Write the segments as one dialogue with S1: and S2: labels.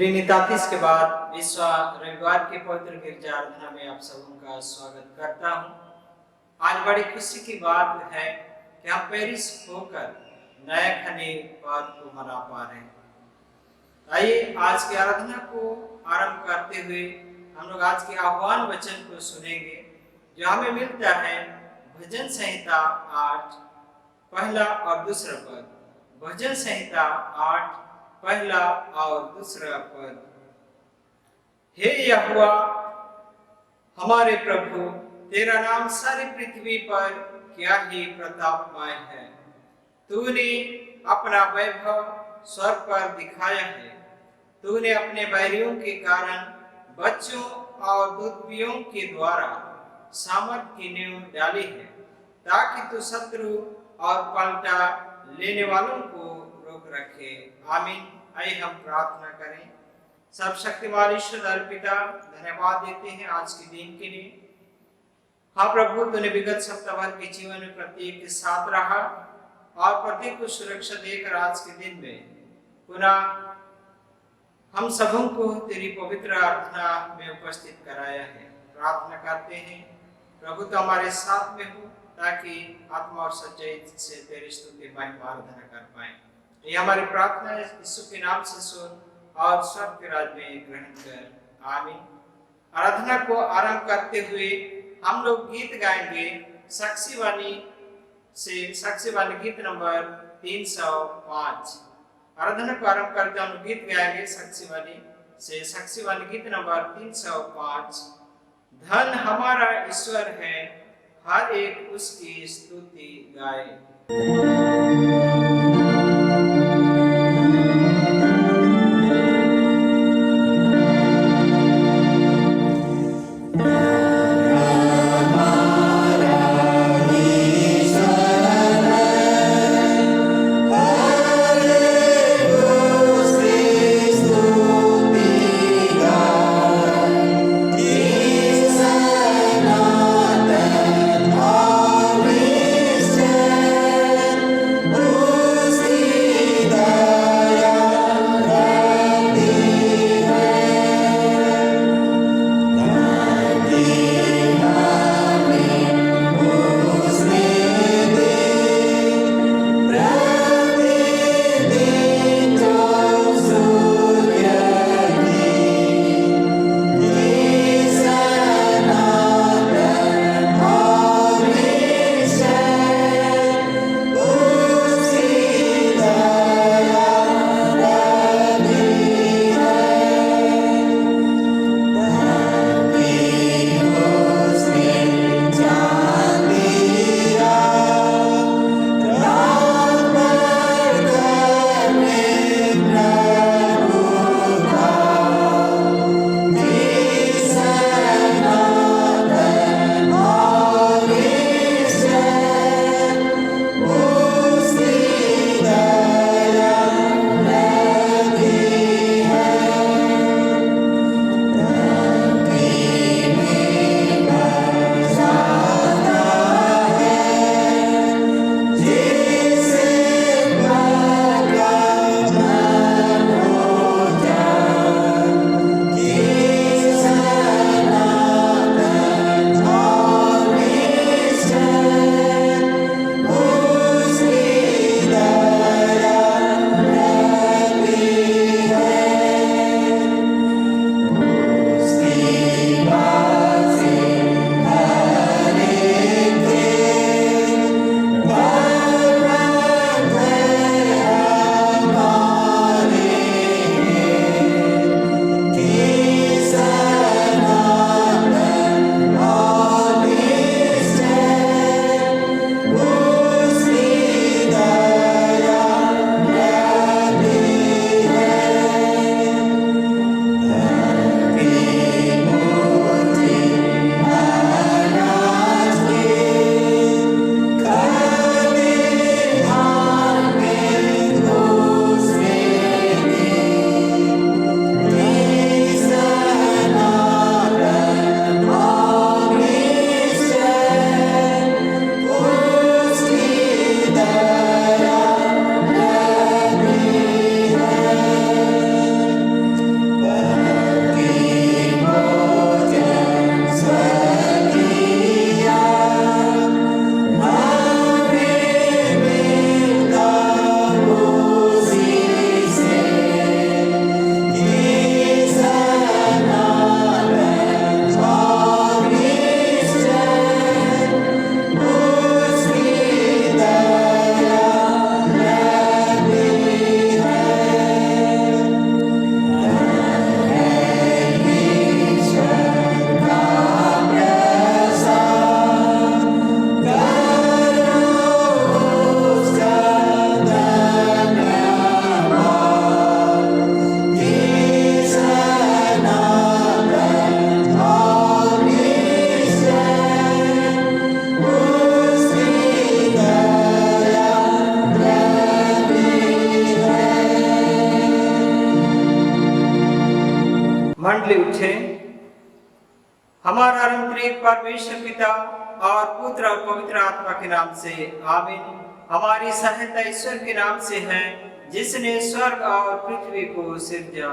S1: त्रिनितातीस के बाद इस रविवार के पवित्र गिरजा आराधना में आप सबों का स्वागत करता हूं। आज बड़ी खुशी की बात है कि हम पेरिस होकर नए खने पर्व को मना पा रहे हैं। आइए आज की आराधना को आरंभ करते हुए हम लोग आज के आह्वान वचन को सुनेंगे जो हमें मिलता है भजन संहिता 8 पहला और दूसरा पद। भजन संहिता 8 पहला और दूसरा पद। हे यहोवा हमारे प्रभु, तेरा नाम सारी पृथ्वी पर क्या ही प्रतापमय है। तूने अपना वैभव स्वर्ग पर दिखाया है। तूने अपने बैरियों के कारण बच्चों और दूतपियों के द्वारा सामर्थ की नींव डाली है, ताकि तू शत्रु और पलटा लेने वालों को रोक रखे। आमीन। आइए हम प्रार्थना करें। सब शक्तिमान ईश्वर पिता, धन्यवाद देते हैं आज के दिन के लिए। हाँ प्रभु, तूने विगत सप्ताह भर के जीवन में प्रत्येक के साथ रहा और प्रत्येक को सुरक्षा देकर आज के दिन में पुनः हम सबों को तेरी पवित्र आराधना में उपस्थित कराया है। प्रार्थना करते हैं प्रभु तो हमारे साथ में हो, ताकि आत्मा और सच्चाई से तेरी स्तुति महिमा आराधना कर पाए। ये हमारी प्रार्थना है, यीशु के नाम से सुन और स्वर्ग के राज्य में ग्रहण कर। आमीन। आराधना को आरंभ करते हुए हम लोग गीत गाएंगे साक्षीवाणी से, साक्षीवाणी गीत नंबर 305। आराधना को आरंभ करते हम गीत गाएंगे साक्षीवाणी से, साक्षीवाणी गीत नंबर 305। धन हमारा ईश्वर है, हर एक उसकी स्तुति गाए।
S2: Oh
S1: मंडली उठे। हमारा आरंतरिक परमेश्वर पिता और पुत्र और पवित्र आत्मा के नाम से आमीन। हमारी सहायता ईश्वर के नाम से है जिसने स्वर्ग और पृथ्वी को सिरजा।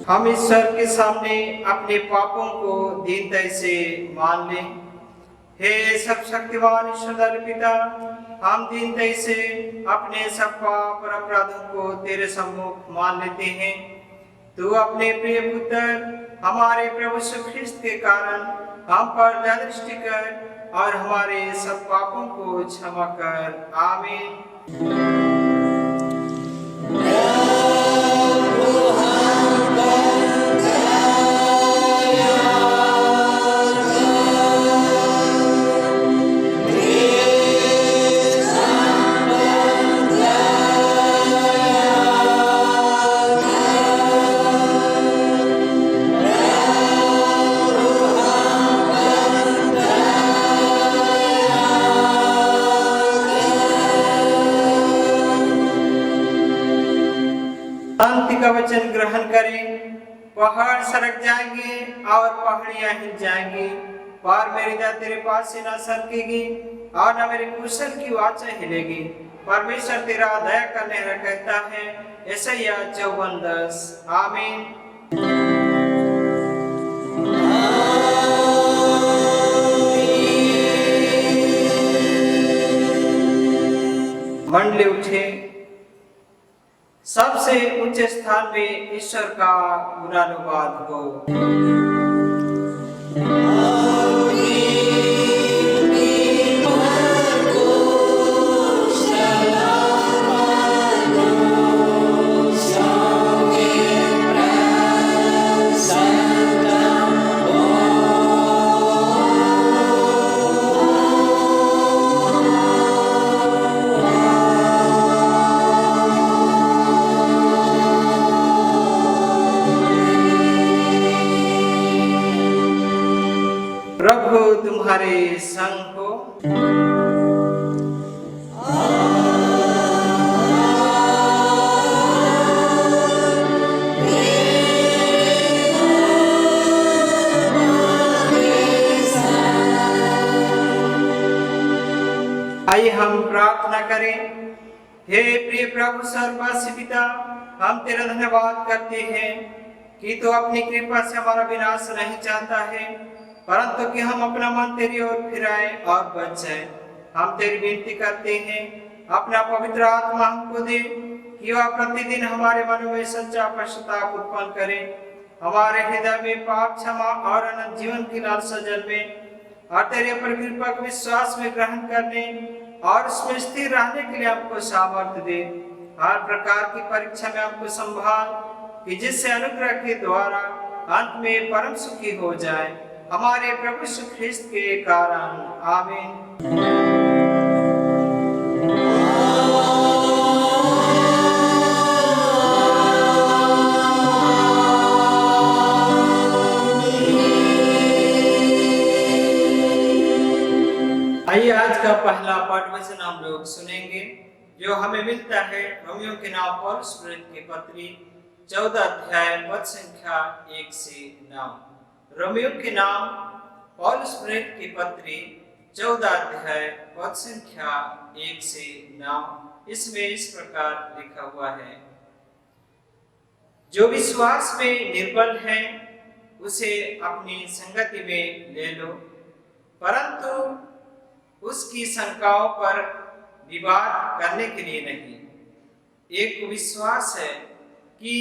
S1: हम ईश्वर के सामने अपने पापों को दीनता से मान लें। हे सब शक्तिवान ईश्वर पिता, हम दीनता से अपने सब पाप और अपराधों को तेरे सम्मुख मान लेते हैं। तू अपने प्रिय पुत्र हमारे प्रभु यीशु ख्रिस्त के कारण हम पर दया दृष्टि कर और हमारे सब पापों को क्षमा कर। आमीन। शांति का वचन ग्रहण करें। पहाड़ सरक जाएंगे और पहाड़ियां हिल जाएंगी, पर मेरी दया तेरे पास से ना सरकेगी और ना मेरे कुशल की वाचा हिलेगी। परमेश्वर तेरा दया करने वाला कहता है। यशायाह 54:10। आमीन। मंडली उठे। सबसे ऊंचे स्थान में ईश्वर का गुणानुवाद हो। प्रभु तुम्हारे संग हो। आइए हम प्रार्थना करें। हे प्रिय प्रभु सर्ववासी पिता, हम तेरा धन्यवाद करते हैं कि तू अपनी कृपा से हमारा विनाश नहीं चाहता है, परंतु कि हम अपना मन तेरी ओर फिराए और बच जाए। हम तेरी विनती करते हैं, अपना पवित्र आत्मा हमको दे कि वह प्रतिदिन हमारे मन में सच्चा पश्चाताप उत्पन्न करे, हमारे हृदय में पाप क्षमा और अनंत जीवन की लालसा जन्मे, और तेरे पर कृपा को विश्वास में ग्रहण करने और उसमें स्थिर रहने के लिए हमको सामर्थ्य दे। हर प्रकार की परीक्षा में हमको संभाल कि जिससे अनुग्रह के द्वारा अंत में परम सुखी हो जाए, हमारे प्रभु यीशु ख्रिस्त के कारण। आमीन। आइए आज का पहला पाठ वचन हम लोग सुनेंगे, जो हमें मिलता है रोमियो के नाम पौलुस प्रेरित के पत्री 14 अध्याय पद संख्या 1 से 9। रोमियो के नाम पौलुस प्रेरित की पत्री 14 अध्याय पद संख्या 1 से 9। इसमें इस प्रकार लिखा हुआ है, जो विश्वास में निर्बल है उसे अपनी संगति में ले लो, परंतु उसकी शंकाओं पर विवाद करने के लिए नहीं। एक विश्वास है कि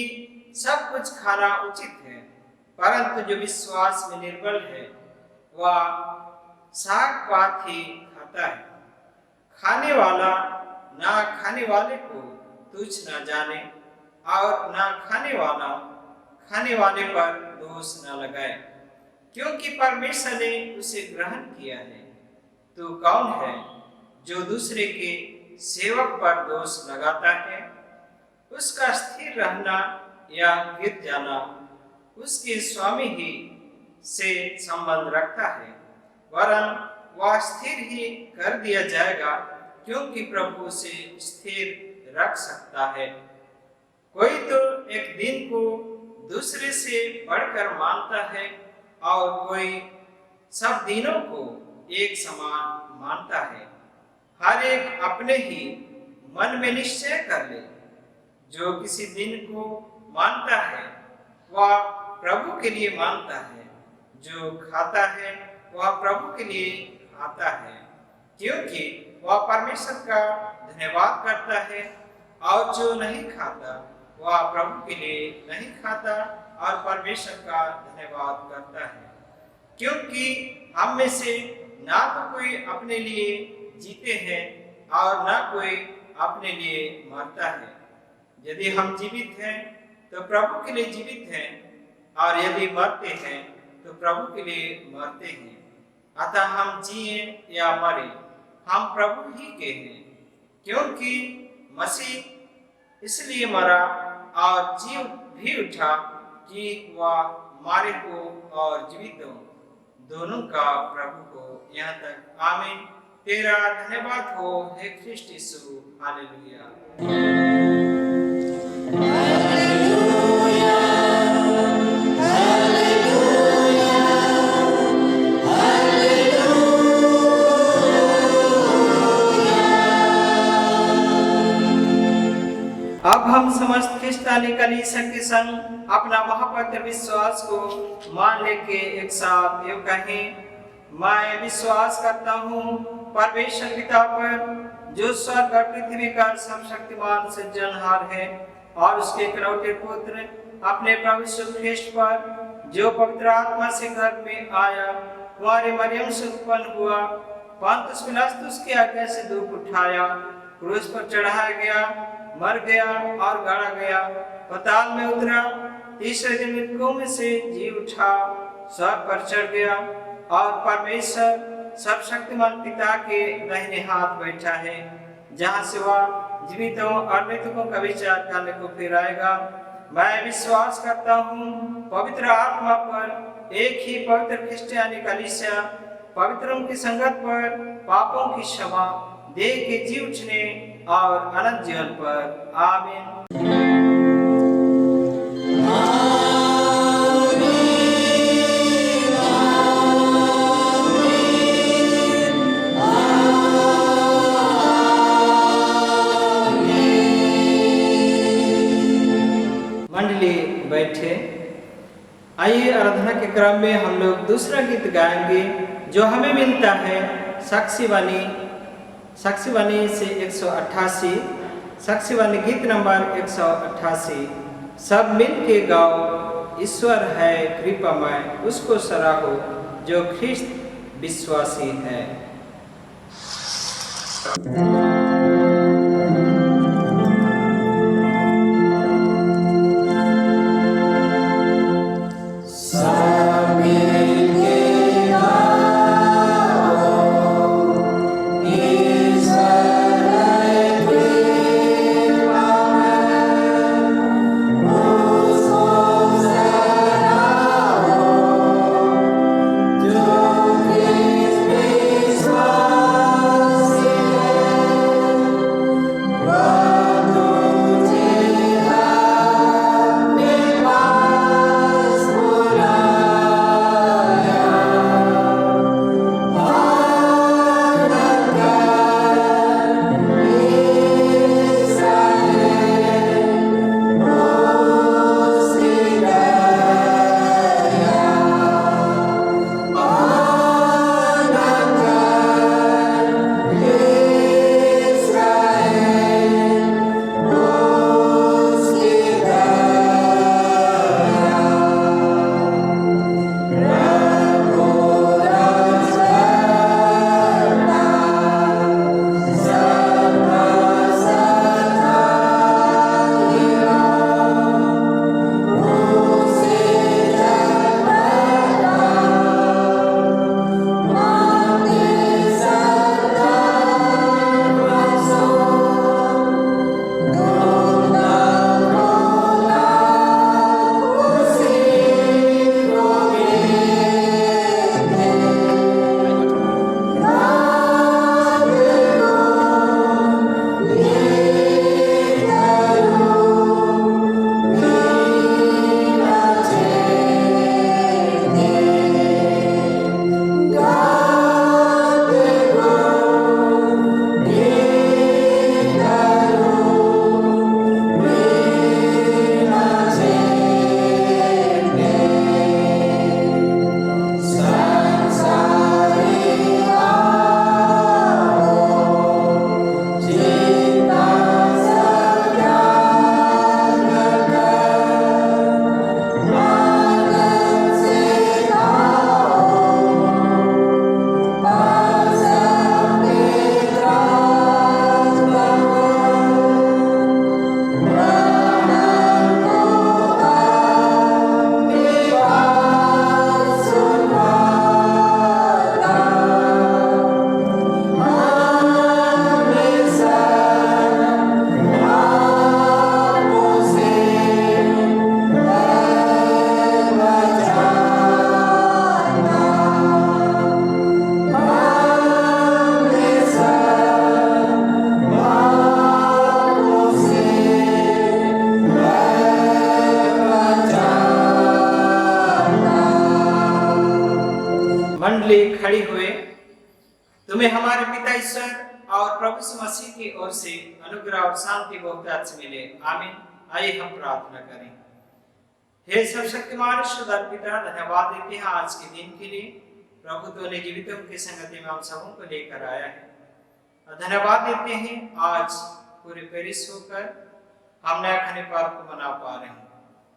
S1: सब कुछ खाना उचित है, परंतु जो विश्वास में निर्बल है वह साग पात ही खाता है। खाने वाला ना खाने वाले को तुच्छ न जाने और ना खाने वाले पर दोष न लगाए, क्योंकि परमेश्वर ने उसे ग्रहण किया है। तू कौन है जो दूसरे के सेवक पर दोष लगाता है? उसका स्थिर रहना या गिर जाना उसके स्वामी ही से संबंध रखता है, वरन वह स्थिर ही कर दिया जाएगा, क्योंकि प्रभु उसे स्थिर रख सकता है। कोई तो एक दिन को दूसरे से बढ़कर मानता है और कोई सब दिनों को एक समान मानता है। हर एक अपने ही मन में निश्चय कर ले, जो किसी दिन को मानता है वह प्रभु के लिए मानता है, जो खाता है वह प्रभु के लिए खाता है, क्योंकि वह परमेश्वर का धन्यवाद करता है, और जो नहीं खाता वह प्रभु के लिए नहीं खाता और परमेश्वर का धन्यवाद करता है। क्योंकि हम में से ना तो कोई अपने लिए जीते हैं और ना कोई अपने लिए मरता है। यदि हम जीवित हैं तो प्रभु के लिए जीवित हैं, और यदि मरते हैं तो प्रभु के लिए मरते हैं। अतः हम जिए या मरे, हम प्रभु ही के हैं, क्योंकि मसीह इसलिए मरा और जी भी उठा कि वह मारे हो और जीवित हो, दोनों का प्रभु हो यहाँ तक। आमीन। तेरा धन्यवाद हो हे ख्रिस्ट यीशु। हालेलुया। अब हम समस्त ख्रिस्तानी कलीसिया के संग अपना महापवित्र विश्वास को मान लेके एक साथ यूं कहें, मैं विश्वास करता हूँ परमेश्वर पिता पर, जो स्वर्ग और पृथ्वी का सर्वशक्तिमान सृजनहार है, और उसके इकलौते पुत्र अपने प्रभु यीशु ख्रिस्ट पर, जो पवित्र आत्मा से गर्भ में आया, कुंवारी मरियम से उत्पन्न हुआ, पुन्तियुस पिलातुस की आज्ञा से दुख उठाया, क्रूस पर चढ़ाया गया, मर गया और गाड़ा गया, पाताल में उतरा, तीसरे दिन मृतकों में से जी उठा, स्वर्ग पर चढ़ गया और परमेश्वर सर्वशक्तिमान पिता के दाहिने हाथ बैठा है, जहाँ से वह जीवितों और मृतकों का विचार करने को फिर आएगा। मैं विश्वास करता हूँ पवित्र आत्मा पर, एक ही पवित्र क्रिश्चियनी कलीसिया, पवित्रों की संगत पर, पापों की क्षमा, देह के जी उठने और अनंत जीवन पर। आमीन। मंडली बैठे। आइए आराधना के क्रम में हम लोग दूसरा गीत गाएंगे जो हमें मिलता है साक्षीवाणी से 188, साक्षीवाणी गीत नंबर 188। सब मिल के गाओ, ईश्वर है कृपामय, उसको सराहो जो ख्रिस्त विश्वासी है।
S2: जो
S1: मंडली खड़ी हुए। तुम्हें हमारे पिता ईश्वर और प्रभु यीशु मसीह की ओर से अनुग्रह और शांति बहुत से मिले। आमीन। आइए हम प्रार्थना करें। हे सर्वशक्तिमान ईश्वर पिता, धन्यवाद देते हैं आज के दिन के लिए। प्रभु तो ने जीवितों की संगति में हम सबों को लेकर आया है। धन्यवाद देते हैं आज पूरे पेरिस होकर हम नया खने पर्व को मना पा रहे हैं।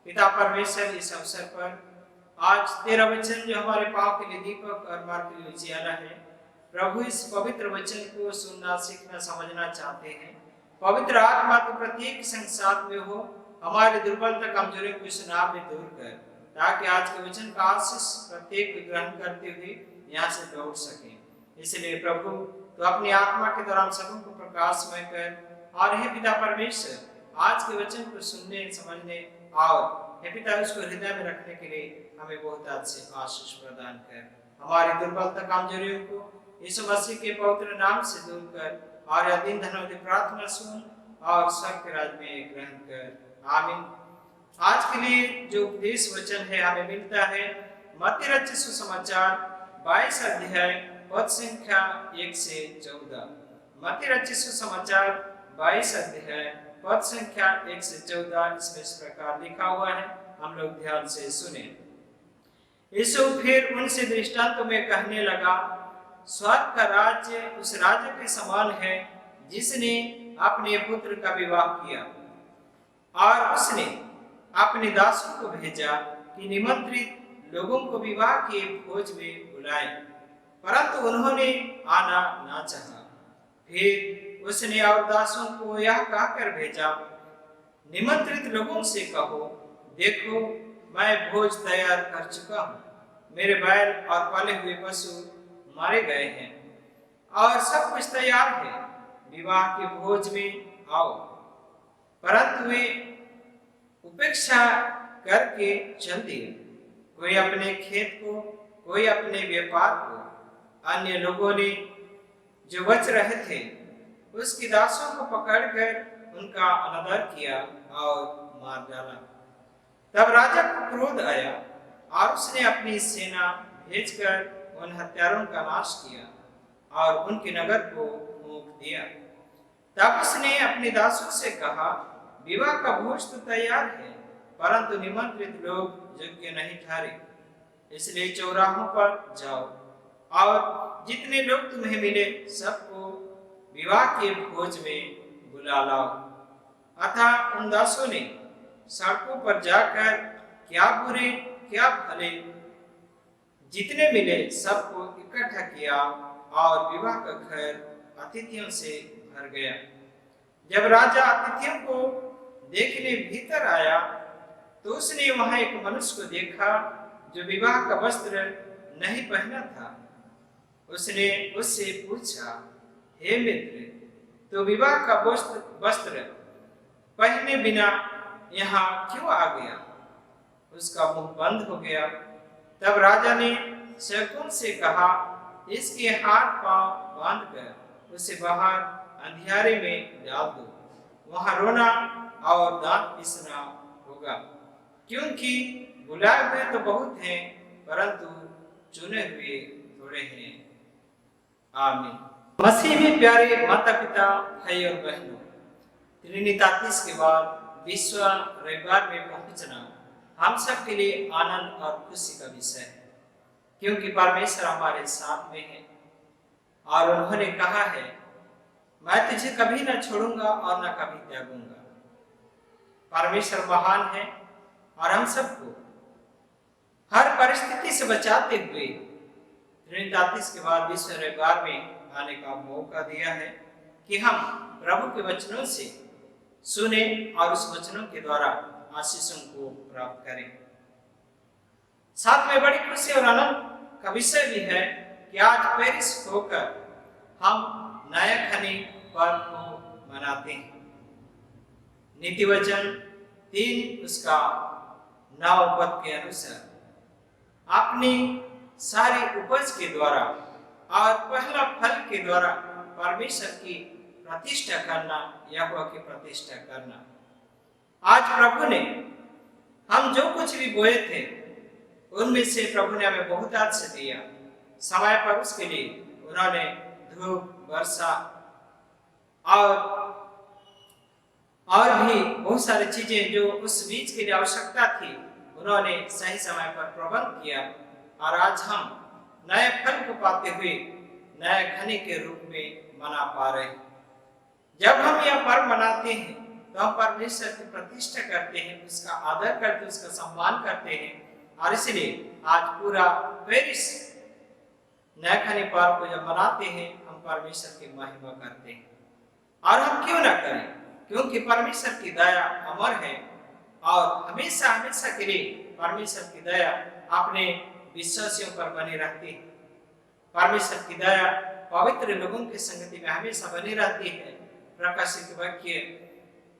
S1: पिता परमेश्वर, इस अवसर पर आज तेरा वचन जो हमारे पाँव के लिए दीपक और मार्ग के लिए उजियाला है, प्रभु इस पवित्र वचन को सुनना, सीखना, समझना चाहते हैं। पवित्र आत्मा तो प्रत्येक संग साथ में हो, हमारे दुर्बलता कमजोरियों को सुनाव में दूर कर, ताकि आज के वचन का आशीष प्रत्येक को ग्रहण करते हुए यहाँ से दौड़ सके। इसलिए प्रभु तो अपनी आत्मा के द्वारा हम सबों को प्रकाशमय कर, और हे पिता परमेश्वर, आज के वचन को सुनने, समझने और हे पिता उसको हृदय में रखने के लिए हमें बहुत अच्छे आशीष प्रदान कर। हमारी दुर्बलता कमजोरियों को यीशु मसीह के पवित्र नाम से दूर कर, और यह दिन धन्यवाद प्रार्थना सुन और स्वर्ग के राज्य में ग्रहण कर। आमीन। आज के लिए जो उपदेश वचन है हमें मिलता है मत्ती रचित सुसमाचार 22 अध्याय पद संख्या 1 से 14। मत्ती रचित सुसमाचार 22 अध्याय पद संख्या 1 से 14। इसमें इस प्रकार लिखा हुआ है, हम लोग ध्यान से सुने। यीशु फिर उनसे दृष्टांतों में कहने लगा, स्वर्ग का राज्य उस राज्य के समान है जिसने अपने पुत्र का विवाह किया, और उसने अपने दासों को भेजा कि निमंत्रित लोगों को विवाह के भोज में बुलाए, परंतु उन्होंने आना ना चाहा। फिर उसने और दासों को यह कहकर भेजा, निमंत्रित लोगों से कहो, देखो मैं भोज तैयार कर चुका हूँ, मेरे बैल और पाले हुए पशु मारे गए हैं और सब कुछ तैयार है, विवाह के भोज में आओ। परंतु वे उपेक्षा करके चल दिए, कोई अपने खेत को, कोई अपने व्यापार को। अन्य लोगों ने जो बच रहे थे उसके दासों को पकड़कर उनका अनादर किया और मार डाला। तब राजा को क्रोध आया और उसने अपनी सेना भेजकर उन हत्यारों का नाश किया और उनके नगर को फूंक दिया। तब उसने अपने दासों से कहा, विवाह का भोज तो तैयार है, परंतु निमंत्रित लोग योग्य नहीं ठहरे, इसलिए चौराहों पर जाओ और जितने लोग तुम्हें मिले सबको विवाह के भोज में बुला लाओ। अतः उन दासों ने सड़कों पर जाकर क्या बुरे क्या भले जितने मिले सबको इकट्ठा किया, और विवाह का घर अतिथियों से भर गया। जब राजा अतिथियों को देखने भीतर आया तो उसने वहां एक मनुष्य को देखा जो विवाह का वस्त्र नहीं पहना था। उसने उससे पूछा, हे मित्र, तो विवाह का वस्त्र पहने बिना यहाँ क्यों आ गया? उसका मुंह बंद हो गया। तब राजा ने शकुन से कहा, इसके हाथ पांव बांधकर उसे बाहर अंधियारे में डाल दो, वहां रोना और दांत पिसना होगा, क्योंकि बुलाए हुए तो बहुत हैं परंतु चुने हुए थोड़े हैं। आमीन। मसीह में प्यारे माता पिता, भाई और बहनों, त्रिनितातीस के बाद विश्व रविवार में पहुंचना हम सब के लिए आनंद और खुशी का विषय है, क्योंकि परमेश्वर हमारे साथ में है और उन्होंने कहा है, मैं तुझे कभी न छोड़ूंगा और न कभी त्यागूंगा। परमेश्वर महान है और हम सबको हर परिस्थिति से बचाते हुए त्रिनितातीस के बाद विश्व रविवार में आने का मौका दिया है कि हम प्रभु के वचनों से सुने और उस वचनों के द्वारा आशीषों को प्राप्त करें। साथ में बड़ी खुशी और आनंद का विषय भी है कि आज पेरिस होकर हम नया खनी पर्व को मनाते हैं। नीति वचन 3 उसका 9 पद के अनुसार अपनी सारी उपज के द्वारा और पहला फल के द्वारा परमेश्वर की प्रतिष्ठा करना, यहोवा की प्रतिष्ठा करना। आज प्रभु ने हम जो कुछ भी बोए थे उनमें से प्रभु ने हमें बहुत आज से दिया, समय पर उसके लिए उन्होंने धूप, वर्षा और भी बहुत सारी चीजें जो उस बीज के लिए आवश्यकता थी, उन्होंने सही समय पर प्रबंध किया। और आज हम नए फल को पाते हुए नए खनी के रूप में मना पा रहे हैं। जब हम यह पर्व मनाते हैं तो हम परमेश्वर की प्रतिष्ठा करते हैं, उसका आदर करते हैं, उसका सम्मान करते हैं। और इसलिए आज पूरा पेरिस नए खनी पर्व को जब मनाते हैं, हम परमेश्वर की महिमा करते हैं। और हम क्यों ना करें, क्योंकि परमेश्वर की दया अमर है और हमेशा हमेशा के लिए परमेश्वर की दया अपने विश्वासियों पर बनी रहती है। परमेश्वर की दया पवित्र लोगों की संगति में हमेशा बनी रहती है। प्रकाशित वाक्य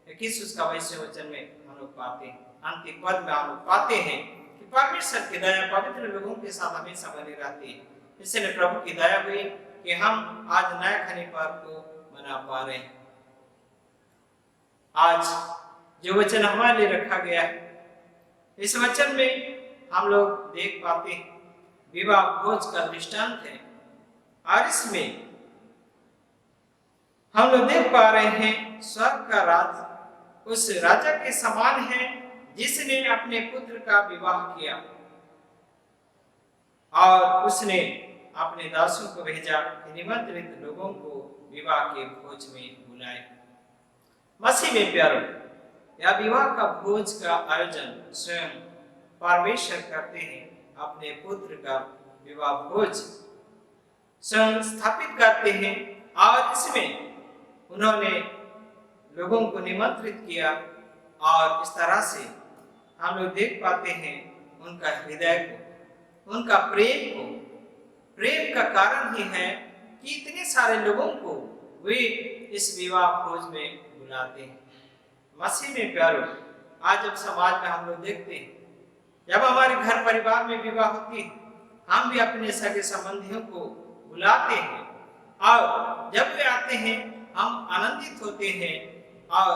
S1: 21 उसका 22 वचन में हम लोग पाते हैं, अंतिम पद में हम लोग पाते हैं कि परमेश्वर की दया पवित्र लोगों के साथ हमेशा बनी रहती है। इसलिए प्रभु की दया हुई कि हम आज नया खनी पर्व को मना पा रहे हैं। आज जो वचन हमारे लिए रखा गया है, इस वचन में हम लोग देख पाते हैं विवाह भोज का दृष्टांत है। और इसमें हम लोग देख पा रहे हैं स्वर्ग का राज उस राजा के समान है जिसने अपने पुत्र का विवाह किया और उसने अपने दासों को भेजा कि निमंत्रित लोगों को विवाह के भोज में बुलाए। मसीह में प्यारों, यह विवाह का भोज का आयोजन स्वयं परमेश्वर करते हैं। अपने पुत्र का विवाह भोज स्वयं स्थापित करते हैं और इसमें उन्होंने लोगों को निमंत्रित किया। और इस तरह से हम लोग देख पाते हैं उनका हृदय को, उनका प्रेम को। प्रेम का कारण ही है कि इतने सारे लोगों को वे इस विवाह भोज में बुलाते हैं। मसीह में प्यारों, आज जब समाज में हम लोग देखते हैं, जब हमारे घर परिवार में विवाह होती है, हम भी अपने सगे संबंधियों को बुलाते हैं और जब वे आते हैं हम आनंदित होते हैं और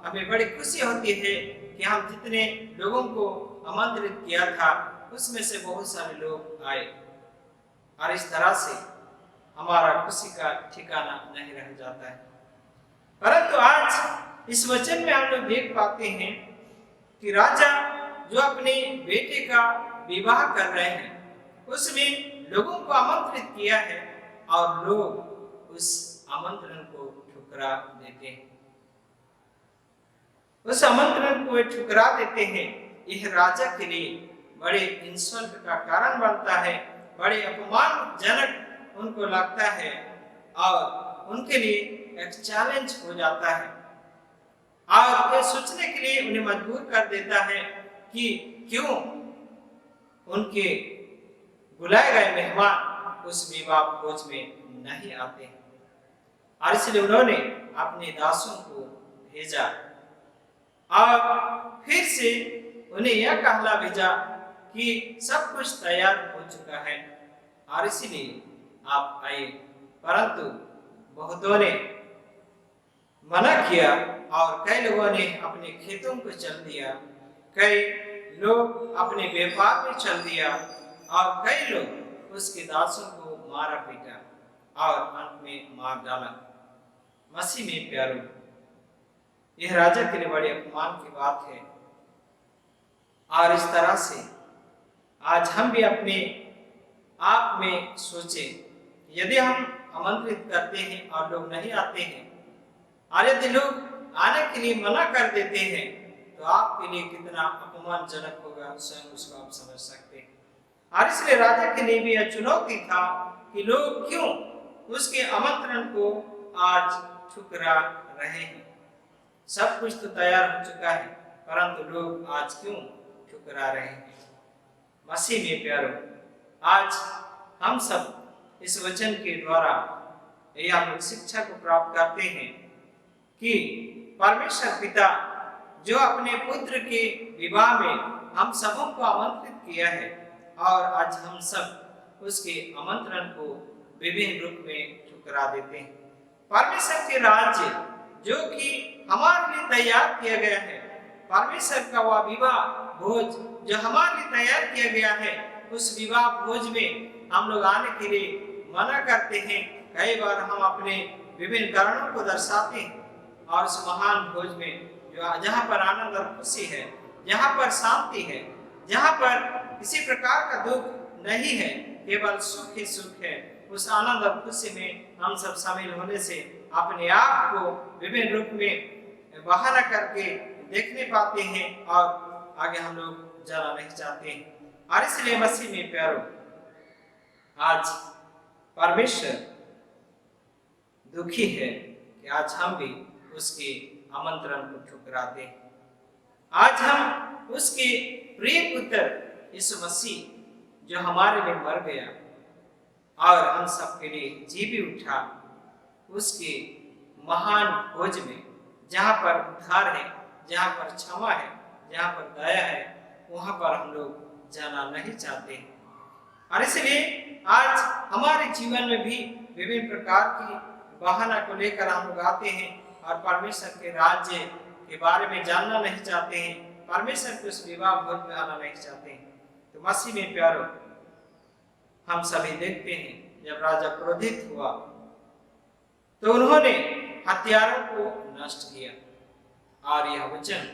S1: हमें बड़ी खुशी होती है कि हम जितने लोगों को आमंत्रित किया था उसमें से बहुत सारे लोग आए। और इस तरह से हमारा खुशी का ठिकाना नहीं रह जाता है। परंतु आज इस वचन में हम लोग देख पाते हैं कि राजा जो अपने बेटे का विवाह कर रहे हैं, उसमें लोगों को आमंत्रित किया है और लोग उस आमंत्रण को ठुकरा देते हैं। उस आमंत्रण को ठुकरा देते हैं। यह राजा के लिए बड़े इंसल्ट का कारण बनता है, बड़े अपमानजनक उनको लगता है और उनके लिए एक चैलेंज हो जाता है और ये सोचने के लिए उन्हें मजबूर कर देता है कि क्यों उनके बुलाए गए मेहमान उस विवाह भोज में नहीं आते हैं। और इसलिए उन्होंने अपने दासों को भेजा और फिर से उन्हें यह कहला भेजा कि सब कुछ तैयार हो चुका है और इसलिए आप आइए। परंतु बहुतों ने मना किया और कई लोगों ने अपने खेतों को चल दिया, कई लोग अपने व्यापार में चल दिया और कई लोग उसके दासों को मारा पीटा और अंत में मार डाला। मसीह में प्यारों, यह राजा के लिए बड़े अपमान की बात है। और इस तरह से आज हम भी अपने आप में सोचें, यदि हम आमंत्रित करते हैं और लोग नहीं आते हैं और यदि लोग आने के लिए मना कर देते हैं तो आपके लिए कितना अपमानजनक होगा, स्वयं उसको आप समझ सकते हैं। और इसलिए राजा के लिए भी यह चुनौती था कि लोग क्यों उसके आमंत्रण को आज ठुकरा रहे हैं। सब कुछ तो तैयार हो चुका है परंतु लोग आज क्यों ठुकरा रहे हैं। मसीह में प्यारों, आज हम सब इस वचन के द्वारा यह हम शिक्षा को प्राप्त करते हैं कि परमेश्वर पिता जो अपने पुत्र के विवाह में हम सबों को आमंत्रित किया है और आज हम सब उसके आमंत्रण को विभिन्न रूप में ठुकरा देते हैं। परमेश्वर के राज्य जो कि हमारे लिए तैयार किया गया है, परमेश्वर का वह विवाह भोज जो हमारे लिए तैयार किया गया है, उस विवाह भोज में हम लोग आने के लिए मना करते हैं। कई बार हम अपने विभिन्न कारणों को दर्शाते हैं और उस महान भोज में जो जहाँ पर आनंद और खुशी है, जहाँ पर शांति है, जहाँ पर किसी प्रकार का दुख नहीं है, केवल सुख ही सुख है, उस आनंद और खुशी में हम सब शामिल होने से अपने आप को विभिन्न रूप में बहाना करके देखने पाते हैं और आगे हम लोग जाना नहीं चाहते हैं। और इसलिए मसीह में प्यारो, आज परमेश्वर दुखी है कि आज हम भी उसके आमंत्रण को ठुकरा दें। आज हम उसके प्रिय पुत्र यीशु मसीह जो हमारे लिए मर गया और हम सबके लिए जी भी उठा, उसके महान भोज में जहाँ पर उद्धार है, जहाँ पर क्षमा है, जहाँ पर दया है, वहाँ पर हम लोग जाना नहीं चाहते। और इसलिए आज हमारे जीवन में भी विभिन्न प्रकार की बहाना को लेकर हम लोग आते हैं और परमेश्वर के राज्य के बारे में जानना नहीं चाहते हैं, परमेश्वर के उस विवाह भोज में आना नहीं चाहते हैं। तो मसीह में प्यारो, हम सभी देखते हैं जब राजा क्रोधित हुआ तो उन्होंने हथियारों को नष्ट किया और यह वचन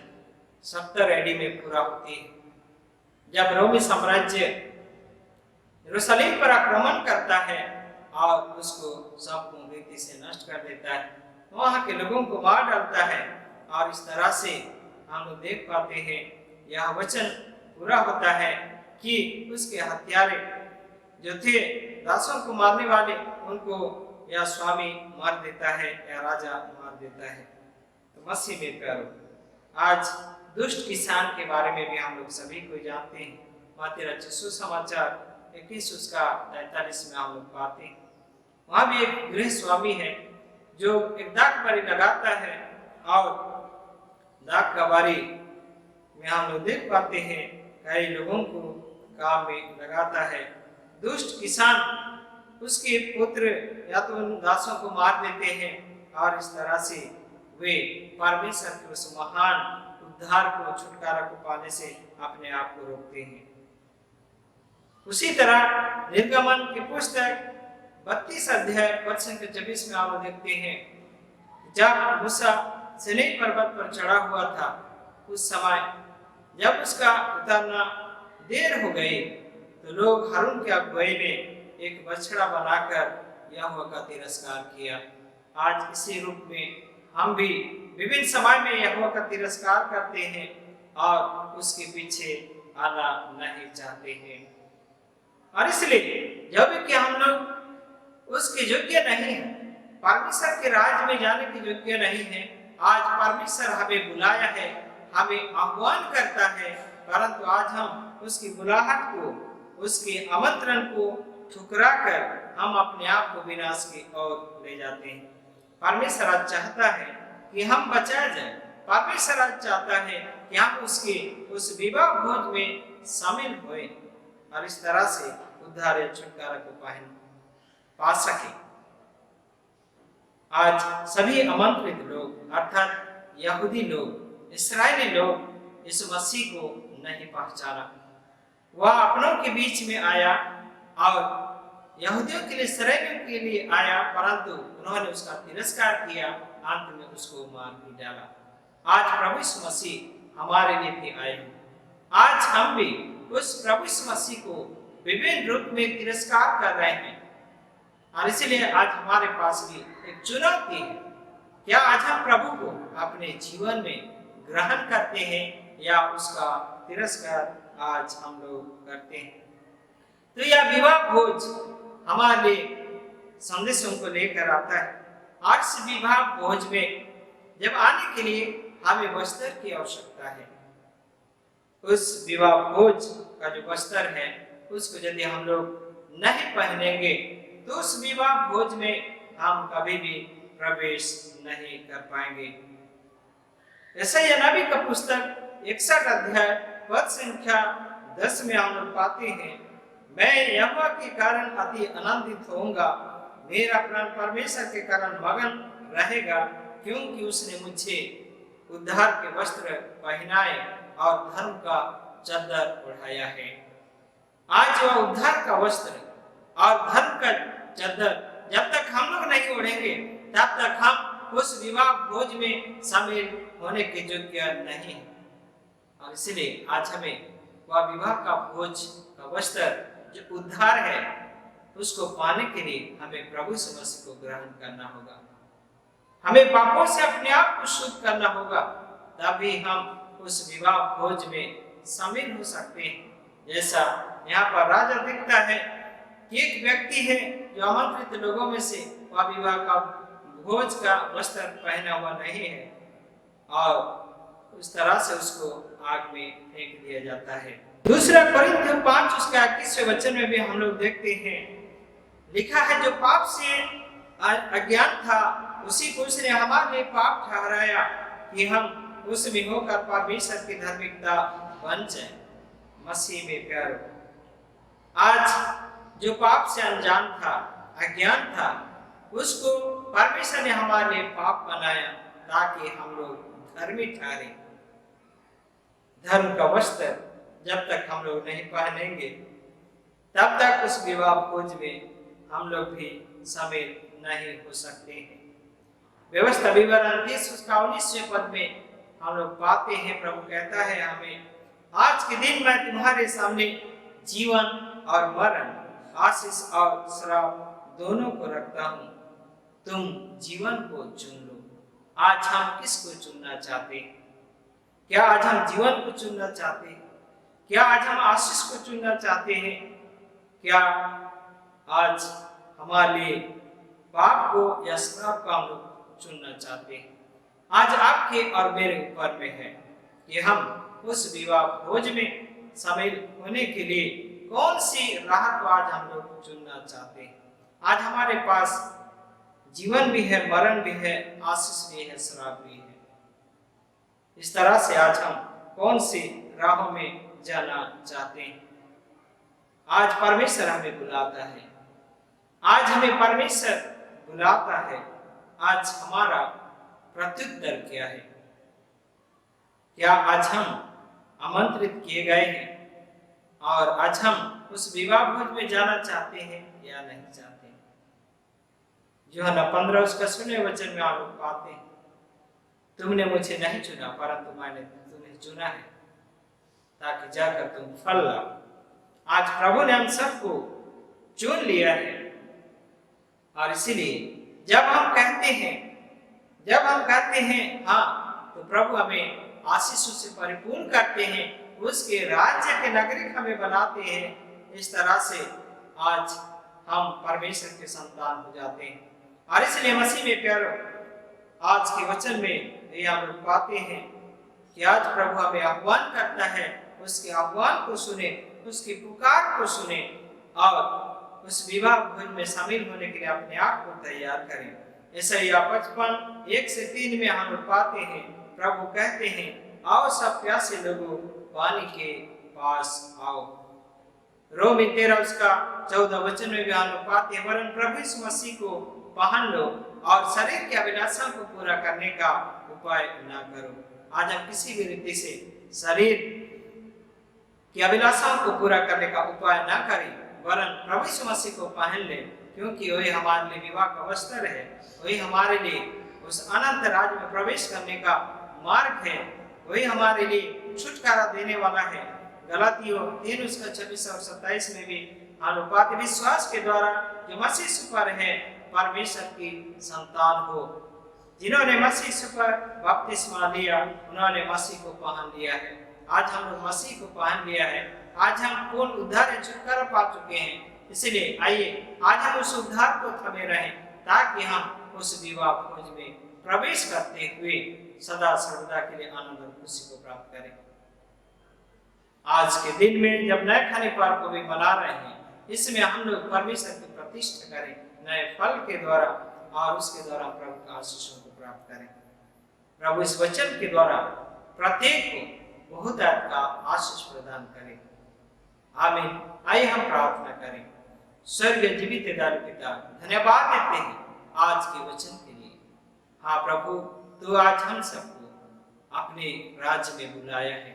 S1: 70 AD में पूरा होती है, जब रोमी साम्राज्य यरूशलेम पर आक्रमण करता है और उसको संपूर्ण रीति से नष्ट कर देता है, वहां के लोगों को मार डालता है। और इस तरह से हम लोग देख पाते हैं यह वचन पूरा होता है कि उसके हत्यारे जो थे, दासों को मारने वाले, उनको या स्वामी मार देता है या राजा मार देता है। तो मसीह में प्यारो, आज दुष्ट किसान के बारे में भी हम लोग सभी को जानते हैं। मत्ती रचित सुसमाचार 21 उसका 43 में हम लोग पाते हैं, वहां भी एक गृह स्वामी है जो एक दाख बारी लगाता है और दाख का बारी में हम लोग देख पाते हैं कई लोगों को काम में लगाता है। दुष्ट किसान उसके पुत्र या तो उन दासों को मार देते हैं और इस तरह से वे परमेश्वर के उस महान उद्धार को, छुटकारा को पाने से अपने आप को रोकते हैं। उसी तरह निर्गमन की पुस्तक 32 अध्याय पद संख्या 26 में आप देखते हैं, जब मूसा सीनै पर्वत पर चढ़ा हुआ था, उस समय जब उसका उतरना देर हो गई तो लोग हारून की अगुवाई में एक बछड़ा बनाकर यहोवा का तिरस्कार किया। आज इसी रूप में हम भी विभिन्न समय में यहोवा का तिरस्कार करते हैं और उसके पीछे आना नहीं चाहते हैं। और इसलिए जब कि हम लोग उसके योग्य नहीं हैं, परमेश्वर के राज्य में जाने के योग्य नहीं है, आज परमेश्वर हमें बुलाया है, हमें आह्वान करता है, परंतु आज हम उसकी बुलाहट को, उसके आमंत्रण को ठुकरा कर हम अपने आप को विनाश की ओर ले जाते हैं। परमेश्वर आज चाहता है कि हम बचाए जाए। परमेश्वर आज चाहता है कि हम उसके उस विवाह भोज में शामिल होए और इस तरह से उद्धार या छुटकारा को पा सके। आज सभी आमंत्रित लोग अर्थात यहूदी लोग, इस्राएली लोग यीशु मसीह को नहीं पहचाना। वह अपनों के बीच में आया और यहूदियों के लिए, इस्राएलियों के लिए आया, परंतु उन्होंने उसका तिरस्कार किया, अंत में उसको मार भी डाला। आज प्रभु यीशु मसीह हमारे लिए भी आए। आज हम भी उस प्रभु यीशु मसीह को विभिन्न रूप में तिरस्कार कर रहे हैं और इसलिए आज हमारे पास भी एक चुनौती है। क्या आज हम प्रभु को अपने जीवन में ग्रहण करते हैं या उसका तिरस्कार आज हम लोग करते हैं? तो यह विवाह भोज हमारे लिए संदेशों को लेकर आता है। आज से विवाह भोज में जब आने के लिए हमें वस्त्र की आवश्यकता है। उस विवाह भोज का जो वस्त्र है उसको यदि हम लोग नहीं पहनेंगे तो उस विवाह भोज में हम कभी भी प्रवेश नहीं कर पाएंगे। यशायाह नबी का पुस्तक 61 अध्याय पद संख्या 10 में हम लोग पाते हैं, मैं यहोवा के कारण अति आनंदित होऊंगा, मेरा प्राण परमेश्वर के कारण मगन रहेगा, क्योंकि उसने मुझे उद्धार के वस्त्र पहनाए और धर्म का चद्दर ओढ़ाया है। आज वह उद्धार का वस्त्र और धर्म का चद्दर जब तक हम लोग नहीं ओढ़ेंगे तब तक हम उस विवाह भोज में शामिल होने के योग्य नहीं। और इसलिए आज हमें वह विवाह का भोज का वस्त्र जो उद्धार है उसको पाने के लिए हमें प्रभु यीशु मसीह को ग्रहण करना होगा। हमें पापों से अपने आप को शुद्ध करना होगा, तभी हम उस विवाह भोज में शामिल हो सकते हैं। जैसा यहाँ पर राजा दिखता है कि एक व्यक्ति है जो आमंत्रित लोगों में से वह विवाह का भोज का वस्त्र पहना हुआ नहीं है और उस तरह से उसको आग में फेंक दिया जाता है। दूसरा कोरिन्थियों 5 उसके 21वें वचन में भी हम लोग देखते हैं, लिखा है जो पाप से अज्ञान था उसी को उसने हमारे लिए पाप ठहराया कि हम उसमें होकर परमेश्वर की धार्मिकता बन जाए। मसीह में प्यारो, आज जो पाप से अनजान था, अज्ञान था, उसको परमेश्वर ने हमारे लिए पाप बनाया ताकि हम लोग धर्मी ठहरे। धर्म का वस्त्र जब तक हम लोग नहीं पहनेंगे तब तक उस विवाह भोज में हम लोग भी शामिल नहीं हो सकते हैं। व्यवस्था विवरण 30 उसका 19वें पद में हम लोग पाते हैं, प्रभु कहता है हमें, आज के दिन मैं तुम्हारे सामने जीवन और मरण, आशीष और श्राप दोनों को रखता हूँ, तुम जीवन को चुन लो। आज हम किसको चुनना चाहते हैं? क्या आज हम जीवन को चुनना चाहते हैं? क्या आज हम आशीष को चुनना चाहते हैं? क्या आज हमारे लिए पाप को या श्राप को हम लोग चुनना चाहते हैं? आज आपके और मेरे ऊपर में है कि हम उस विवाह भोज में शामिल होने के लिए कौन सी राह को आज हम लोग चुनना चाहते हैं। आज हमारे पास जीवन भी है, मरण भी है, आशीष भी है, श्राप भी है। इस तरह से आज हम कौन सी राहों में जाना चाहते हैं? आज परमेश्वर हमें बुलाता है, आज हमें परमेश्वर बुलाता है। आज हमारा प्रत्युत्तर क्या है? क्या आज हम आमंत्रित किए गए हैं और आज हम उस विवाह भोज में जाना चाहते हैं या नहीं चाहते? यूहन्ना 15 उसका 16वें वचन में आप लोग पाते हैं, तुमने मुझे नहीं चुना परंतु मैंने तुम्हें चुना है ताकि जाकर तुम फल लाओ। आज प्रभु ने हम सबको चुन लिया है और इसीलिए जब हम कहते हैं हाँ, तो प्रभु हमें आशीषों से परिपूर्ण करते हैं, उसके राज्य के नागरिक हमें बनाते हैं। इस तरह से आज हम परमेश्वर के संतान हो जाते हैं। और इसलिए मसीह में प्यारो, आज के वचन में ये हम लोग पाते हैं कि आज प्रभु हमें आह्वान करता है, उसके आह्वान को सुने, उसकी पुकार को सुने और उस विवाह भोज में शामिल होने के लिए अपने आप को तैयार करें। यशायाह 55 1-3 में हम लोग पाते हैं, प्रभु कहते हैं, आओ सब प्यासे लोगों, पानी के पास आओ। रोमी 13 उसका 14 वचन में भी हम लोग पाते हैं, वरन प्रभु यीशु मसीह को पहन लो और शरीर की अभिलाषा को पूरा करने का उपाय ना करो। आज हम किसी भी रीति से शरीर की अभिलाषाओं को पूरा करने का उपाय ना करें, वरन प्रभु यीशु मसीह को पहन ले, क्योंकि वही हमारे लिए विवाह का वस्त्र है, वही हमारे लिए उस अनंत राज्य में प्रवेश करने का मार्ग है, वही हमारे लिए छुटकारा देने वाला है। गलातियों 3 उसका 26 और 27 में भी हम लोग पाते, विश्वास के द्वारा जो मसीह पर है परमेश्वर की संतान हो। जिन्होंने मसीह पर बपतिस्मा लिया उन्होंने मसीह को पहन लिया है। आज हम लोग मसीह को पहन लिया है, आज हम पूर्ण उद्धार या छुटकारा पा चुके हैं। इसलिए आइए आज हम उस उद्धार को थमे रहें ताकि हम उस विवाह भोज में प्रवेश करते हुए सदा सर्वदा के लिए आनंद और खुशी को प्राप्त करें। आज के दिन में जब नए खाने पार को भी मना रहे हैं, इसमें हम लोग परमेश्वर की प्रतिष्ठा करें नए फल के द्वारा और उसके द्वारा प्रभु के आशीषों को प्राप्त करें। प्रभु इस वचन के द्वारा प्रत्येक को बहुत का आशीष प्रदान करें। आमीन। आइए हम प्रार्थना करें। स्वर्गीय जीवित पिता, धन्यवाद देते हैं आज के वचन के लिए। हाँ प्रभु, तो आज हम सबको अपने राज्य में बुलाया है,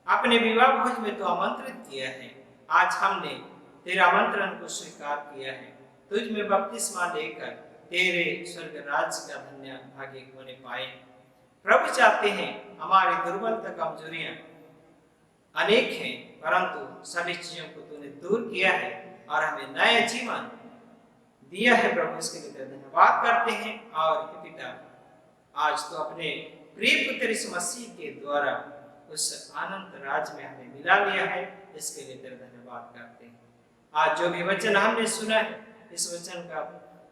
S1: अपने विवाह भोज में तो आमंत्रित किया है। आज हमने तेरे आमंत्रण को स्वीकार किया है, तुझ में बपतिस्मा लेकर तेरे स्वर्ग राज का धन्य भागी होने पाए। प्रभु चाहते हैं हमारी दुर्बलता कमजोरियां अनेक हैं, परंतु सभी चीजों को तूने दूर किया है और हमें नया जीवन दिया है। प्रभु इसके लिए धन्यवाद करते हैं। और हे पिता, आज तो अपने प्रिय पुत्र यीशु मसीह के द्वारा उस अनंत राज में हमें मिला लिया है, इसके लिए तेरा धन्यवाद करते हैं। आज जो भी वचन हमने सुना है, इस वचन का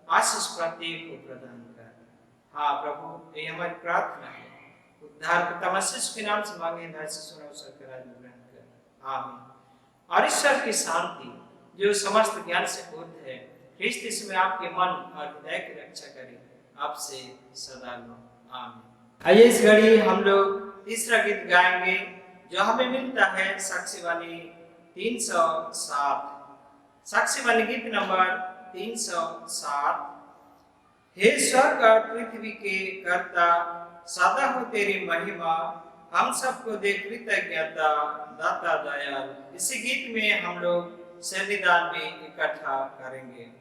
S1: आशीष प्रत्येक को प्रदान कर। हाँ प्रभु, ये हमारी प्रार्थना है, उद्धार के तमस्या के नाम से मांगे, सुना उसका राज में ग्रहण कर, आमीन। और ईश्वर की शांति जो समस्त ज्ञान से पूर्ण है, ख्रिस्त यीशु में आपके मन और हृदय की रक्षा करे, आपसे सदा लो, आमीन। आइए इस घड़ी हम लोग तीसरा गीत गाएंगे जो हमें मिलता है साक्षी वाली 307, साक्षी वाली गीत नंबर 307। हे स्वर्ग और पृथ्वी के कर्ता, सदा हो तेरी महिमा, हम सबको दे कृतज्ञता, दाता दयाल। इसी गीत में हम लोग सन्निधान में इकट्ठा करेंगे।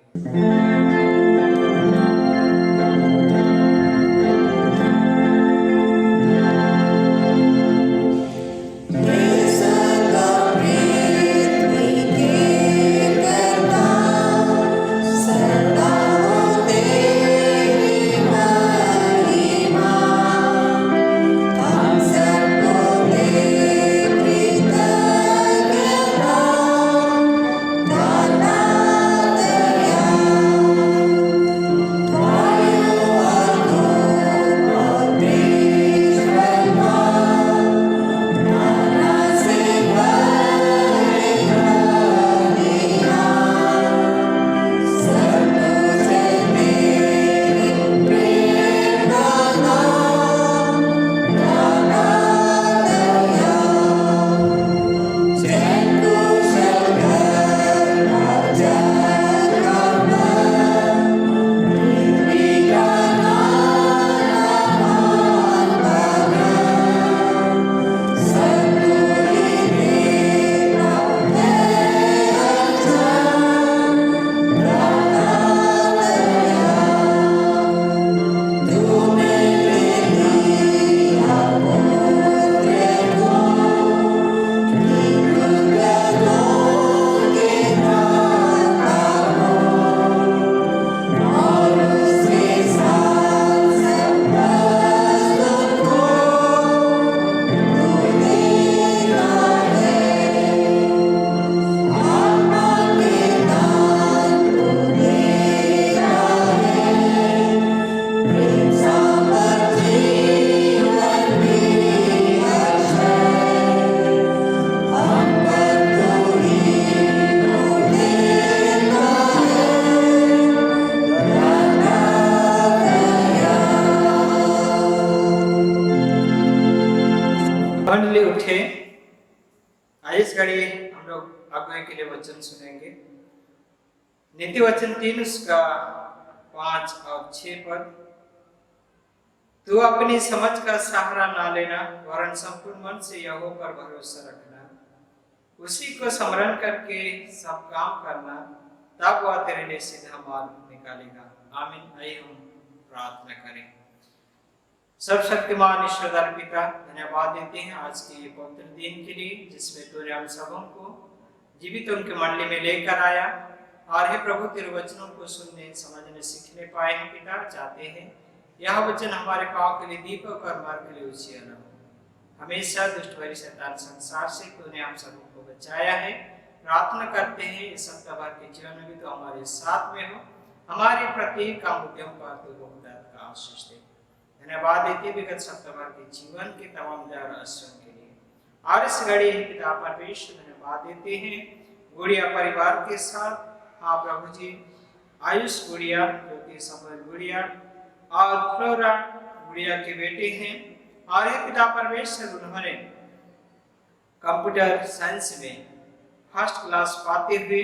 S1: उठे। इस घड़ी हम लोग अगुवाई के लिए वचन सुनेंगे। नीति वचन 3 उसका 5 और 6 पद। तू अपनी समझ का सहारा ना लेना, वरन संपूर्ण मन से यहोवा पर भरोसा रखना, उसी को स्मरण करके सब काम करना, तब वह तेरे लिए सीधा मार्ग निकालेगा। आमीन। आइए हम प्रार्थना करें। सर्वशक्तिमान ईश्वरदार पिता, धन्यवाद देते हैं आज के ये पवित्र दिन के लिए, जिसमें तूने हम सबों को जीवित उनके मंडली में लेकर आया। और हे प्रभु, तेरे वचनों को सुनने, समझने, सीखने पाए हैं। पिता, चाहते हैं यह वचन हमारे पाँव के लिए दीपक और मार्ग के लिए उजियारा हो। हमेशा दुष्ट भरी शैतान संसार से तूने हम सबों को बचाया है। प्रार्थना करते हैं इस सप्ताह भर के जीवन में भी तो हमारे साथ में हो, हमारे प्रत्येक काम उद्यम पर तो बहुतायत का आशीष दे। धन्यवाद देते विगत सप्ताह भर के जीवन के तमाम दया आश्रम के लिए। और इस घड़ी पिता परमेश्वर धन्यवाद देते हैं गुड़िया परिवार के साथ। हाँ प्रभु जी, आयुष गुड़िया जो कि समर गुड़िया और फ्लोरा गुड़िया के बेटे हैं। और ये पिता परमेश्वर उन्होंने कंप्यूटर साइंस में फर्स्ट क्लास पाते हुए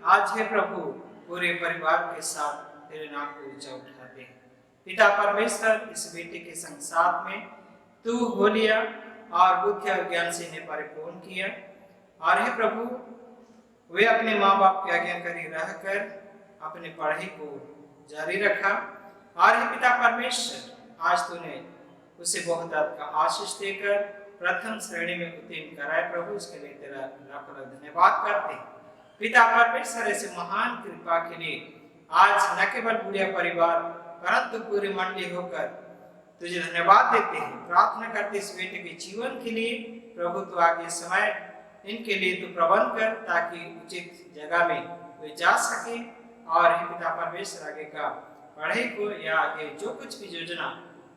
S1: आज है प्रभु पूरे परिवार के साथ तेरे नाम को ऊंचा उठाते हैं। पिता परमेश्वर, इस बेटे के संग साथ में तू हो लिया और बुद्धि और ज्ञान से इन्हें परिपूर्ण किया। और हे प्रभु, वे अपने माँ बाप के आज्ञाकारी रहकर अपने पढ़ाई को जारी रखा। और हे पिता परमेश्वर, आज तूने उसे बहुत का आशीष देकर प्रथम श्रेणी में उत्तीर्ण कराए प्रभु, उसके लिए तेरा लाखों लाख धन्यवाद करते हैं। पिता परमेश्वर, ऐसे महान कृपा के लिए आज न केवल बुढ़िया परिवार परंतु पूरी मंडली होकर तुझे धन्यवाद देते हैं। प्रार्थना करते इस बेटे के जीवन के लिए प्रभु, तो आगे समय इनके लिए तू प्रबंध कर ताकि उचित जगह में वे जा सके। और हे पिता परमेश्वर, आगे का पढ़ाई को या आगे जो कुछ भी योजना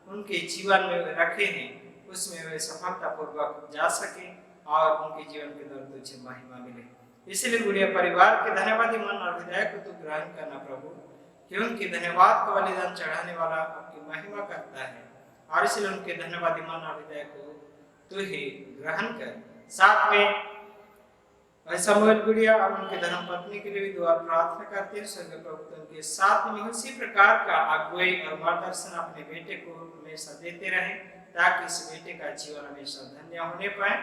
S1: उनके जीवन में वे रखे हैं उसमें वे सफलता पूर्वक जा सके और उनके जीवन के द्वारा तुझे महिमा मिले। इसलिए गुड़िया परिवार के धन्यवादी मन और हृदय को तू ग्रहण करना प्रभु, कि उनके धन्यवाद का बलिदान चढ़ाने वाला आपकी महिमा करता है। और इसलिए उनके धन्यवादी मन और हृदय को तू ही ग्रहण कर। साथ में समूएल गुड़िया और उनके धर्म पत्नी के लिए भी दुआ प्रार्थना करते हैं। स्वर्ग प्रभु उनके साथ में उसी प्रकार का अगुवाई और मार्गदर्शन अपने बेटे को हमेशा देते रहे, ताकि इस बेटे का जीवन हमेशा धन्य होने पाए।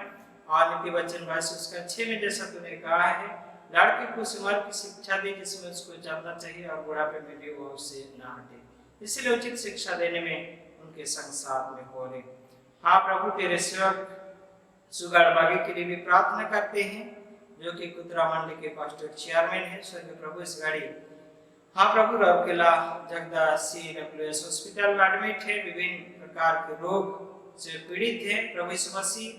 S1: और नीति वचन 22:6 में जैसा तूने कहा है, लड़के को उम्र की शिक्षा दे जिसमें उसको जानना चाहिए और बुढ़ापे में भी वो उससे ना हटे। इसलिए उचित शिक्षा देने में उनके संग साथ में हो रहे। हाँ प्रभु, तेरे सेवक सुगाड़ बागी के लिए भी प्रार्थना करते हैं, जो कि कुतरा मंडी के पास्टर चेयरमैन है। स्वर्ग प्रभु, इस गाड़ी हाँ प्रभु, रौकेला जगदास CWS हॉस्पिटल में एडमिट है, विभिन्न प्रकार के रोग से पीड़ित है। प्रभु यीशु मसीह,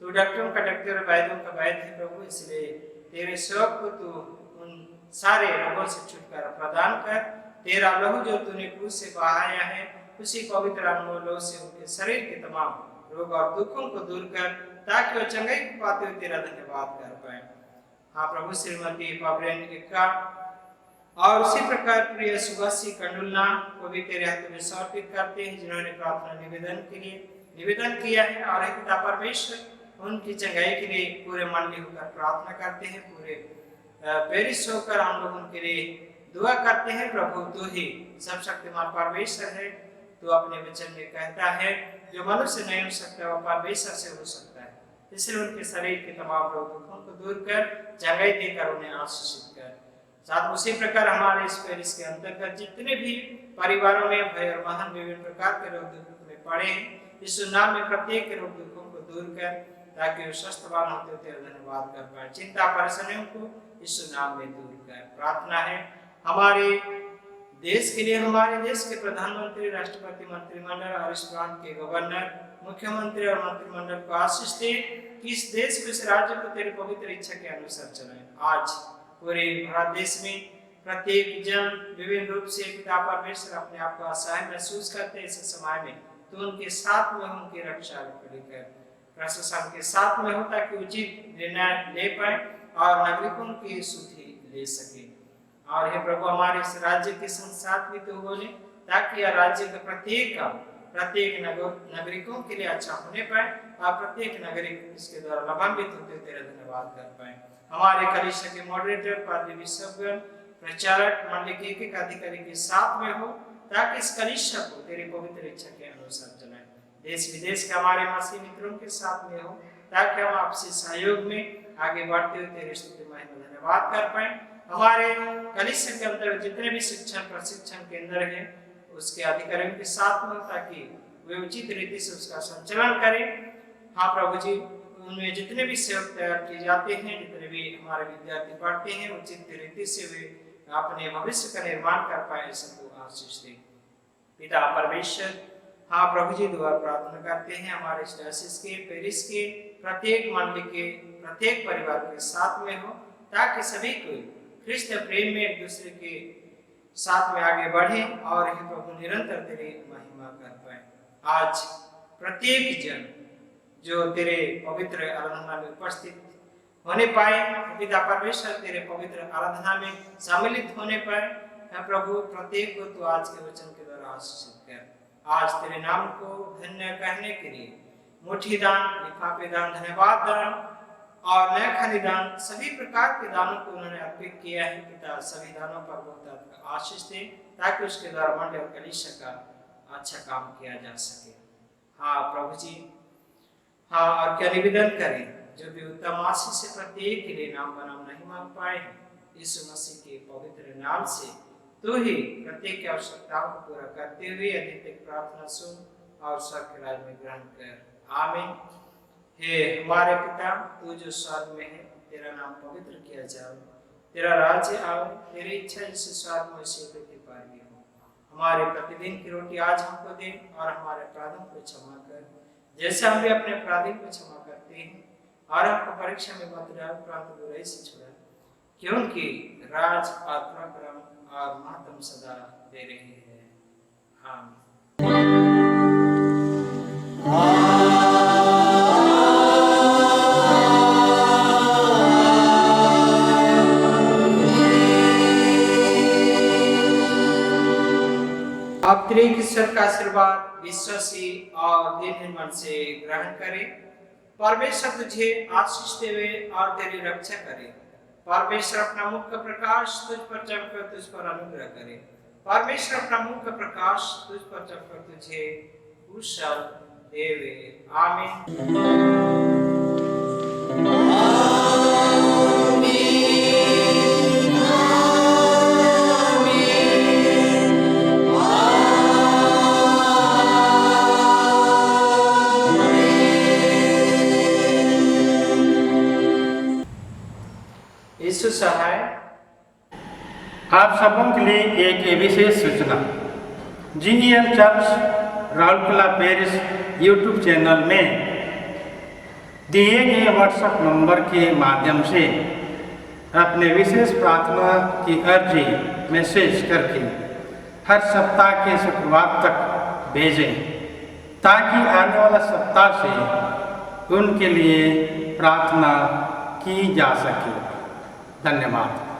S1: तू डॉक्टरों का डॉक्टर और वैद्यों का वैद्य है प्रभु, इसलिए तेरे सेवक को तू उन सारे रोगों से छुटकारा प्रदान कर। तेरा लहू जो तूने क्रूस से बहाया है, उसी पवित्र अनमोल लहू से उनके शरीर के तमाम रोग और दुखों को दूर कर, ताकि वो चंगाई को पाते हुए तेरा धन्यवाद कर पाए। हाँ प्रभु, श्रीमती पाब्रेन का और उसी प्रकार प्रिय सुभाषी कंडुलना को भी तेरे हाथ में समर्पित करते हैं, जिन्होंने प्रार्थना निवेदन के लिए निवेदन किया है। और पिता परमेश्वर, उनकी चंगाई के लिए पूरे मंडली होकर प्रार्थना करते हैं, पूरे पेरिस होकर हम लोग उनके लिए दुआ करते हैं। प्रभु, तू ही सब शक्तिमान परमेश्वर है। तू अपने वचन में कहता है, जो मनुष्य नहीं हो सकता वो परमेश्वर से हो सकता है। इसलिए उनके शरीर के तमाम रोग दुखों को दूर कर, चंगाई देकर उन्हें आशीषित कर। साथ उसी प्रकार हमारे इस पेरिस के अंतर्गत जितने भी परिवारों में भय और महान विभिन्न प्रकार के रोग दुख में पड़े हैं, इस नाम में प्रत्येक के रोग दुखों को दूर कर, ताकि वो स्वस्थवान होते हुए तेरा धन्यवाद कर पाए। चिंता परेशानियों को इस नाम में दूर कर। प्रार्थना है हमारे देश के लिए, हमारे देश के प्रधानमंत्री, राष्ट्रपति, मंत्रिमंडल और इस प्रांत के गवर्नर, मुख्यमंत्री और मंत्रिमंडल को आशीष दे कि इस देश को, इस राज्य को तेरे पवित्र इच्छा के अनुसार चलाए। आज पूरे भारत देश में प्रत्येक जन विभिन्न रूप से पिता परमेश्वर अपने आप को असहाय महसूस करते हैं। इस समय में तो उनके साथ में उनकी रक्षा कर, प्रशासन के साथ में हो, ताकि उचित निर्णय ले पाए और नागरिकों की सुधि ले सके। और हे प्रभु, हमारे इस राज्य के संसाथ भी तो बोले, ताकि यह राज्य का प्रत्येक नागरिकों के लिए अच्छा होने पाए और प्रत्येक नागरिक इसके द्वारा लाभान्वित होते तेरा धन्यवाद कर पाए। हमारे कलीसिया के मॉडरेटर, पादरी, बिशपगण, प्रचारक, मंडली के एक अधिकारी के साथ में हो, ताकि इस कलीसिया को तेरी पवित्र इच्छा के अनुसार चलाए। देश विदेश के हमारे मसीह मित्रों के साथ में हो, ताकि हम आपसे सहयोग में आगे बढ़ते हुए तेरे स्तुति महिमा धन्यवाद कर पाए। हमारे कलीसिया के अंदर जितने भी शिक्षण प्रशिक्षण केंद्र हैं, उसके अधिकारियों के साथ में, ताकि वे उचित रीति से उसका संचालन करें। हाँ प्रभु जी, उनमें जितने भी सेवक तैयार किए जाते हैं, जितने भी हमारे विद्यार्थी पढ़ते हैं, उचित रीति से वे अपने भविष्य का निर्माण कर पाए, सबको आशीष दे। पिता परमेश्वर, हाँ प्रभु जी, दुआ प्रार्थना करते हैं हमारे डायसिस के, पेरिस के प्रत्येक मंडली के प्रत्येक परिवार के साथ में हो, ताकि सभी को ख्रिस्त प्रेम में एक दूसरे के साथ में आगे बढ़े और हे प्रभु निरंतर तेरी महिमा कर पाए। आज प्रत्येक जन जो तेरे पवित्र आराधना में उपस्थित होने पाए, पिता परमेश्वर तेरे पवित्र आराधना में सम्मिलित होने पाए, हे प्रभु प्रत्येक को तू आज के वचन के द्वारा आशीषित कर। आज तेरे नाम को धन्य कहने के लिए मुट्ठी दान, लिफाफे दान, धन्यवाद दान और नया खाली दान, सभी प्रकार के दानों को उन्होंने अर्पित किया है। पिता सभी दानों पर बहुत आशीष दे, ताकि उसके द्वारा मंडल और कलीसिया का अच्छा काम किया जा सके। हाँ प्रभु जी, हाँ और क्या निवेदन करें, जो भी उत्तम आशीष से प्रत्येक के लिए नाम बनाम नहीं मांग पाए हैं, यीशु मसीह के पवित्र नाम से तू ही प्रत्येक की आवश्यकताओं को पूरा करते हुए अधिक प्रार्थना सुन और स्वर्ग के राज्य में ग्रहण कर। आमीन। हे हमारे पिता, तू जो स्वर्ग में है, तेरा नाम पवित्र किया जाए, तेरा राज्य आवे, तेरी इच्छा जैसे स्वर्ग में से पृथ्वी पर भी हो। हमारे प्रतिदिन की रोटी आज हमको दे और हमारे अपराधों को क्षमा कर, जैसे हम भी अपने अपराधी को क्षमा करते हैं, और हमको परीक्षा में मत डाल, परंतु बुराई से छुड़ा, क्योंकि राज और पराक्रम और महत्व सदा तेरे ही है। आमीन। आप त्रिएक ईश्वर का आशीर्वाद विश्वासी और दृढ़ मन से ग्रहण करें। परमेश्वर तुझे आशीष देवे और तेरी रक्षा करे। परमेश्वर अपना मुख का प्रकाश तुझ पर चमकर तुझ पर अनुग्रह करे। परमेश्वर अपना मुख का प्रकाश तुझ पर चमकर तुझे कुशल देवे। आमीन। यीशु सहाय।
S2: आप सबों के लिए एक विशेष सूचना। GL church Rourkela Paris YouTube channel में दिए गए व्हाट्सएप नंबर के माध्यम से अपने विशेष प्रार्थना की अर्जी मैसेज करके हर सप्ताह के शुक्रवार तक भेजें, ताकि आने वाला सप्ताह से उनके लिए प्रार्थना की जा सके। धन्यवाद।